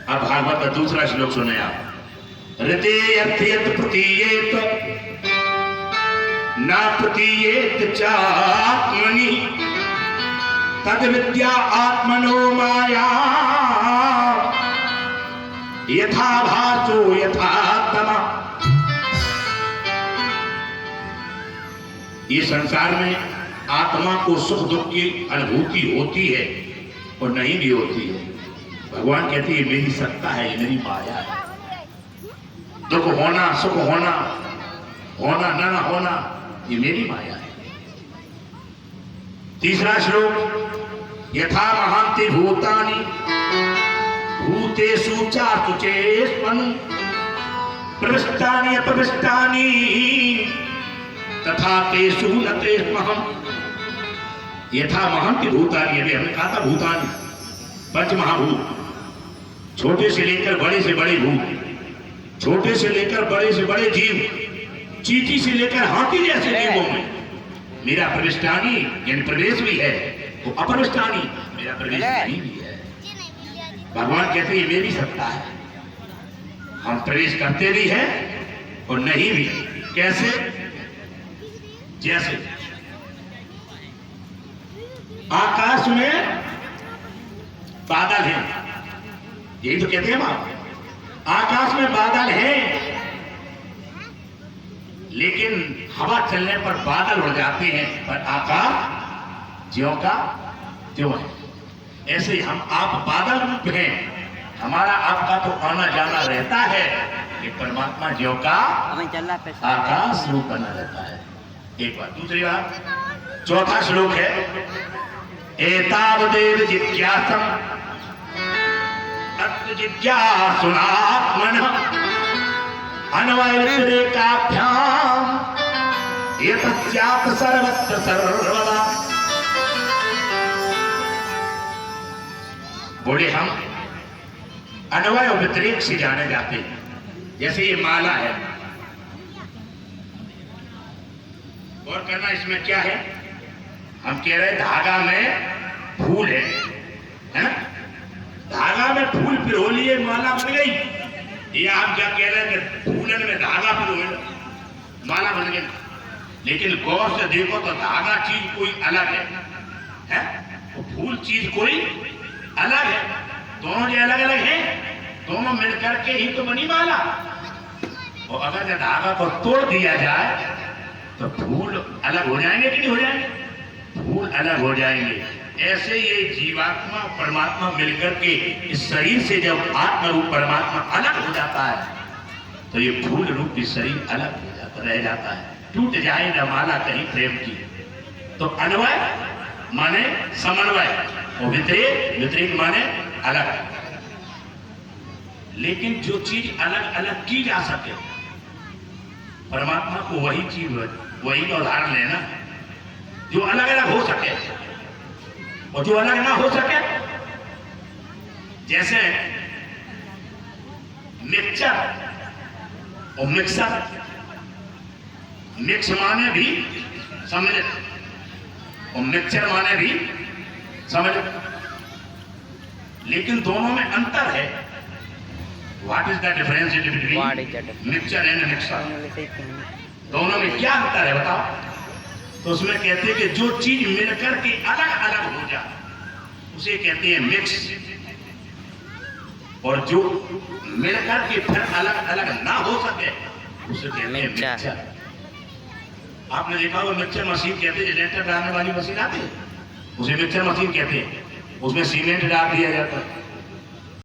अब भागवत का दूसरा श्लोक सुने आप। ऋते अर्थयत प्रतीयेत न प्रतीयेत चात्मनि तद विद्या आत्मनो माया यथा भासो यथा तमा। ये संसार में आत्मा को सुख दुख की अनुभूति होती है और नहीं भी होती है। भगवान कहते हैं ये मेरी सत्ता है, ये मेरी माया है। दुख होना सुख होना, होना न होना, ये मेरी माया है। तीसरा श्लोक, यथा महांति भूतानि भूतेषु चातुचेष्मनु प्रविष्टानि अप्रविष्टानि तथा तेषु न तेष्महम्। यथा महांति भूतानि, अभी हमने कहा था भूतानि पंच महाभूत, छोटे से लेकर बड़े से बड़े भूत, छोटे से लेकर बड़े से बड़े जीव, चींटी से लेकर हाथी जैसे जीवों में मेरा प्रविष्टानी यानी प्रवेश भी है, तो अप्रविष्टानी मेरा प्रवेश नहीं भी है। भगवान कहते हैं मेरी सत्ता है, हम प्रवेश करते भी हैं और नहीं भी। कैसे? जैसे आकाश में बादल है, यही तो कहते हैं आप, आकाश में बादल है लेकिन हवा चलने पर बादल उड़ जाते हैं, पर आकाश ज्यों का त्यों है। ऐसे हम आप बादल रूप हैं, हमारा आपका तो आना जाना रहता है, कि परमात्मा ज्यों का आकाश रूप बना रहता है। एक बात। दूसरी बात, चौथा श्लोक है, एतावदेव जिज्ञासम तत्र जिज्ञासुनात्मनः अन्वयव्यतिरेकाभ्याम एतस्यात् सर्वत्र सर्वदा। बोले हम अन्वय और व्यतिरेक से जाने जाते हैं। जैसे ये माला है, और करना इसमें क्या है, हम कह रहे धागा में फूल है ना, धागा में फूल पिरो लिए माला बन गई। ये आप क्या कह रहे हैं कि फूलन में धागा पिरो माला बन गई, लेकिन गौर से देखो तो धागा चीज कोई अलग है? तो फूल चीज कोई अलग है। दोनों जो अलग अलग हैं, दोनों मिलकर के ही तो बनी माला। और अगर जब धागा को तोड़ दिया जाए तो फूल अलग हो जाएंगे कि नहीं हो जाएंगे? फूल अलग हो जाएंगे। ऐसे ये जीवात्मा परमात्मा मिलकर के इस शरीर से जब आत्मा रूप परमात्मा अलग हो जाता है तो ये फूल रूप इस शरीर अलग हो जाता रह जाता है। टूट जाए न माला कहीं प्रेम की। तो अन्वय माने समन्वय और व्यतिरेक, व्यतिरेक माने अलग। लेकिन जो चीज अलग अलग की जा सके, परमात्मा को वही चीज, वही का उदाहरण लेना जो अलग अलग हो सके और जो अलग ना हो सके। जैसे मिक्सचर और मिक्सर, मिक्स माने भी समझ और मिक्सचर माने भी समझ, लेकिन दोनों में अंतर है। What is the difference between mixture and mixer? दोनों में क्या अंतर है बताओ? तो उसमें कहते हैं कि जो चीज मिलकर के अलग अलग हो जाए उसे कहते हैं मिक्स, और जो मिलकर के फिर अलग अलग ना हो सके उसे कहते हैं मिक्सचर। आपने देखा होगा मिक्सचर मशीन कहते हैं, जनरेटर डालने वाली मशीन आती है, उसे मिक्सचर मशीन कहते हैं। उसमें सीमेंट डाल दिया जाता है,